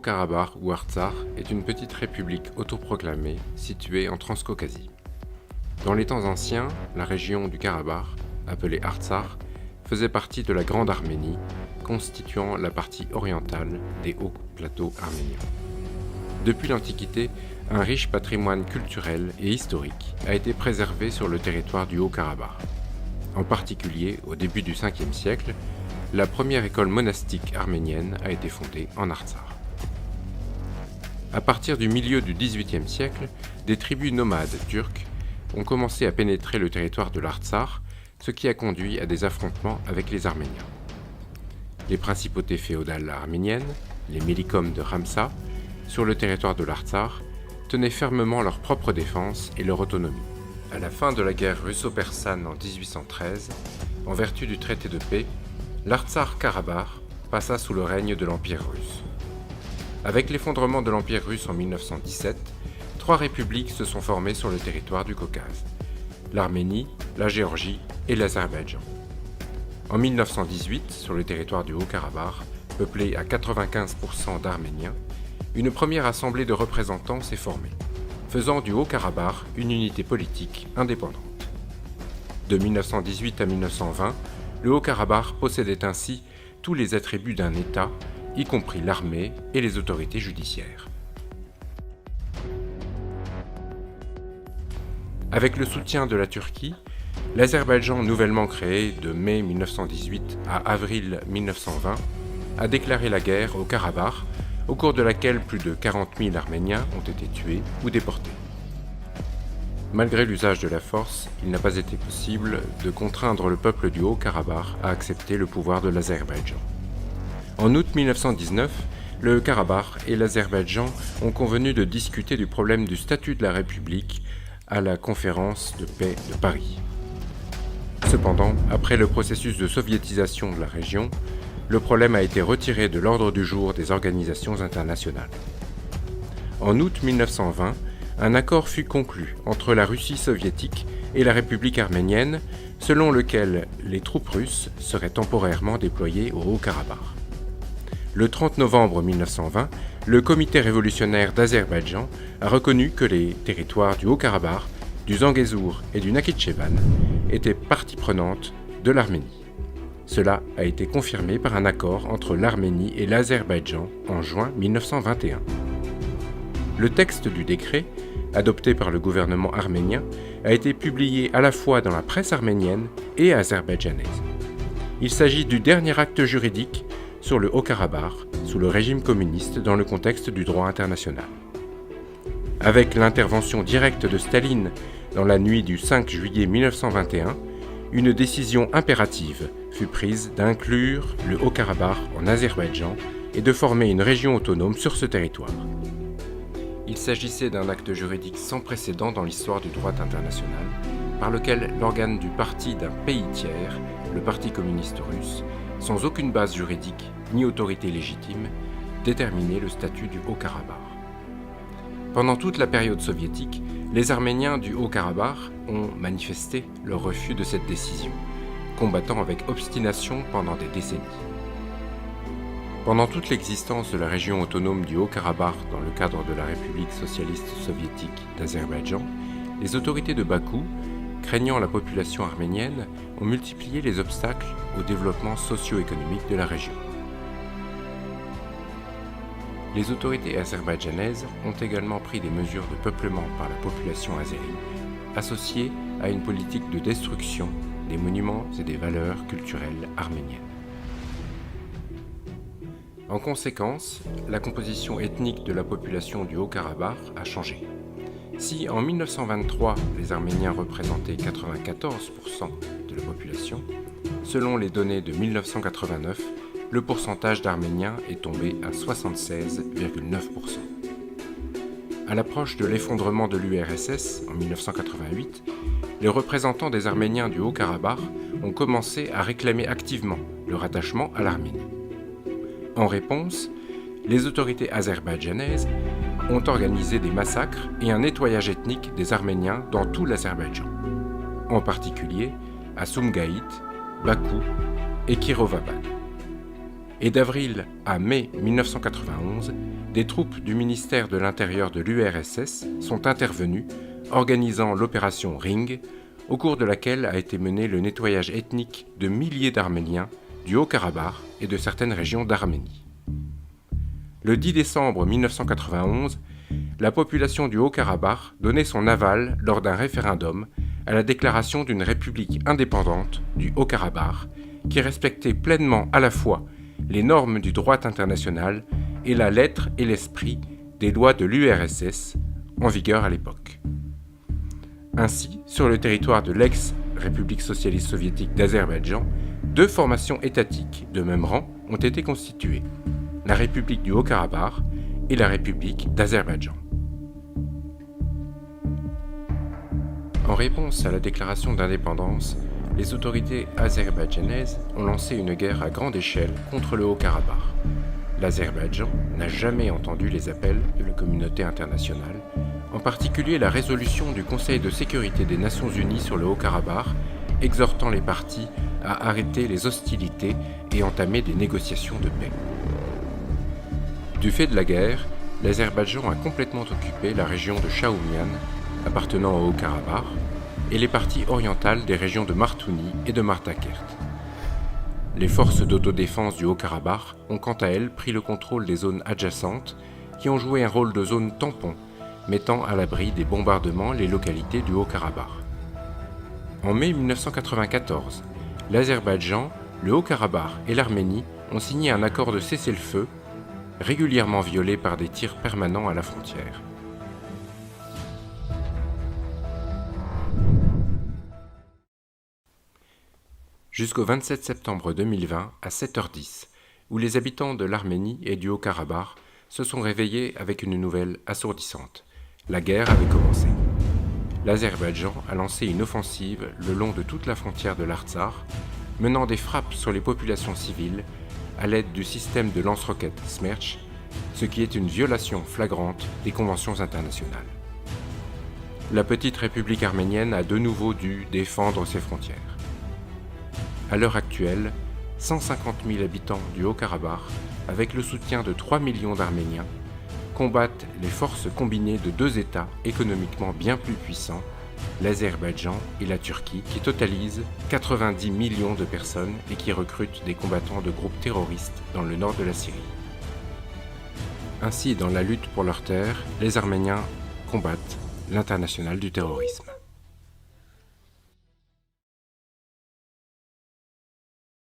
Haut-Karabakh ou Artsakh est une petite république autoproclamée située en Transcaucasie. Dans les temps anciens, la région du Karabakh, appelée Artsakh, faisait partie de la Grande Arménie, constituant la partie orientale des hauts plateaux arméniens. Depuis l'Antiquité, un riche patrimoine culturel et historique a été préservé sur le territoire du Haut-Karabakh. En particulier, au début du 5e siècle, la première école monastique arménienne a été fondée en Artsakh. À partir du milieu du XVIIIe siècle, des tribus nomades turques ont commencé à pénétrer le territoire de l'Artsakh, ce qui a conduit à des affrontements avec les Arméniens. Les principautés féodales arméniennes, les Mélikom de Ramsa, sur le territoire de l'Artsakh, tenaient fermement leur propre défense et leur autonomie. À la fin de la guerre russo-persane en 1813, en vertu du traité de paix, l'Artsakh-Karabakh passa sous le règne de l'Empire russe. Avec l'effondrement de l'Empire russe en 1917, 3 républiques se sont formées sur le territoire du Caucase: l'Arménie, la Géorgie et l'Azerbaïdjan. En 1918, sur le territoire du Haut-Karabakh, peuplé à 95% d'Arméniens, une première assemblée de représentants s'est formée, faisant du Haut-Karabakh une unité politique indépendante. De 1918 à 1920, le Haut-Karabakh possédait ainsi tous les attributs d'un État, y compris l'armée et les autorités judiciaires. Avec le soutien de la Turquie, l'Azerbaïdjan nouvellement créé de mai 1918 à avril 1920 a déclaré la guerre au Karabakh, au cours de laquelle plus de 40 000 Arméniens ont été tués ou déportés. Malgré l'usage de la force, il n'a pas été possible de contraindre le peuple du Haut-Karabakh à accepter le pouvoir de l'Azerbaïdjan. En août 1919, le Karabakh et l'Azerbaïdjan ont convenu de discuter du problème du statut de la République à la conférence de paix de Paris. Cependant, après le processus de soviétisation de la région, le problème a été retiré de l'ordre du jour des organisations internationales. En août 1920, un accord fut conclu entre la Russie soviétique et la République arménienne, selon lequel les troupes russes seraient temporairement déployées au Haut-Karabakh. Le 30 novembre 1920, le Comité révolutionnaire d'Azerbaïdjan a reconnu que les territoires du Haut-Karabakh, du Zangezur et du Nakhitchevan étaient partie prenante de l'Arménie. Cela a été confirmé par un accord entre l'Arménie et l'Azerbaïdjan en juin 1921. Le texte du décret, adopté par le gouvernement arménien, a été publié à la fois dans la presse arménienne et azerbaïdjanaise. Il s'agit du dernier acte juridique sur le Haut-Karabakh sous le régime communiste dans le contexte du droit international. Avec l'intervention directe de Staline dans la nuit du 5 juillet 1921, une décision impérative fut prise d'inclure le Haut-Karabakh en Azerbaïdjan et de former une région autonome sur ce territoire. Il s'agissait d'un acte juridique sans précédent dans l'histoire du droit international, par lequel l'organe du parti d'un pays tiers, le Parti communiste russe, sans aucune base juridique ni autorité légitime, déterminait le statut du Haut-Karabakh. Pendant toute la période soviétique, les Arméniens du Haut-Karabakh ont manifesté leur refus de cette décision, combattant avec obstination pendant des décennies. Pendant toute l'existence de la région autonome du Haut-Karabakh dans le cadre de la République socialiste soviétique d'Azerbaïdjan, les autorités de Bakou, craignant la population arménienne, ont multiplié les obstacles au développement socio-économique de la région. Les autorités azerbaïdjanaises ont également pris des mesures de peuplement par la population azérie, associées à une politique de destruction des monuments et des valeurs culturelles arméniennes. En conséquence, la composition ethnique de la population du Haut-Karabakh a changé. Si en 1923, les Arméniens représentaient 94% de la population, selon les données de 1989, le pourcentage d'Arméniens est tombé à 76,9%. À l'approche de l'effondrement de l'URSS en 1988, les représentants des Arméniens du Haut-Karabakh ont commencé à réclamer activement le rattachement à l'Arménie. En réponse, les autorités azerbaïdjanaises ont organisé des massacres et un nettoyage ethnique des Arméniens dans tout l'Azerbaïdjan, en particulier à Sumgait, Bakou et Kirovabad. Et d'avril à mai 1991, des troupes du ministère de l'Intérieur de l'URSS sont intervenues, organisant l'opération Ring, au cours de laquelle a été mené le nettoyage ethnique de milliers d'Arméniens du Haut-Karabakh et de certaines régions d'Arménie. Le 10 décembre 1991, la population du Haut-Karabakh donnait son aval lors d'un référendum à la déclaration d'une république indépendante du Haut-Karabakh qui respectait pleinement à la fois les normes du droit international et la lettre et l'esprit des lois de l'URSS en vigueur à l'époque. Ainsi, sur le territoire de l'ex-République socialiste soviétique d'Azerbaïdjan, 2 formations étatiques de même rang ont été constituées, la République du Haut-Karabakh et la République d'Azerbaïdjan. En réponse à la déclaration d'indépendance, les autorités azerbaïdjanaises ont lancé une guerre à grande échelle contre le Haut-Karabakh. L'Azerbaïdjan n'a jamais entendu les appels de la communauté internationale, en particulier la résolution du Conseil de sécurité des Nations Unies sur le Haut-Karabakh, exhortant les parties à arrêter les hostilités et entamer des négociations de paix. Du fait de la guerre, l'Azerbaïdjan a complètement occupé la région de Shaoumian, appartenant au Haut-Karabakh, et les parties orientales des régions de Martouni et de Martakert. Les forces d'autodéfense du Haut-Karabakh ont quant à elles pris le contrôle des zones adjacentes qui ont joué un rôle de zone tampon, mettant à l'abri des bombardements les localités du Haut-Karabakh. En mai 1994, l'Azerbaïdjan, le Haut-Karabakh et l'Arménie ont signé un accord de cessez-le-feu, régulièrement violé par des tirs permanents à la frontière. Jusqu'au 27 septembre 2020 à 7h10, où les habitants de l'Arménie et du Haut-Karabakh se sont réveillés avec une nouvelle assourdissante. La guerre avait commencé. L'Azerbaïdjan a lancé une offensive le long de toute la frontière de l'Artsakh, menant des frappes sur les populations civiles à l'aide du système de lance-roquettes Smerch, ce qui est une violation flagrante des conventions internationales. La petite République arménienne a de nouveau dû défendre ses frontières. À l'heure actuelle, 150 000 habitants du Haut-Karabakh, avec le soutien de 3 millions d'Arméniens, combattent les forces combinées de 2 États économiquement bien plus puissants, l'Azerbaïdjan et la Turquie, qui totalisent 90 millions de personnes et qui recrutent des combattants de groupes terroristes dans le nord de la Syrie. Ainsi, dans la lutte pour leurs terres, les Arméniens combattent l'international du terrorisme.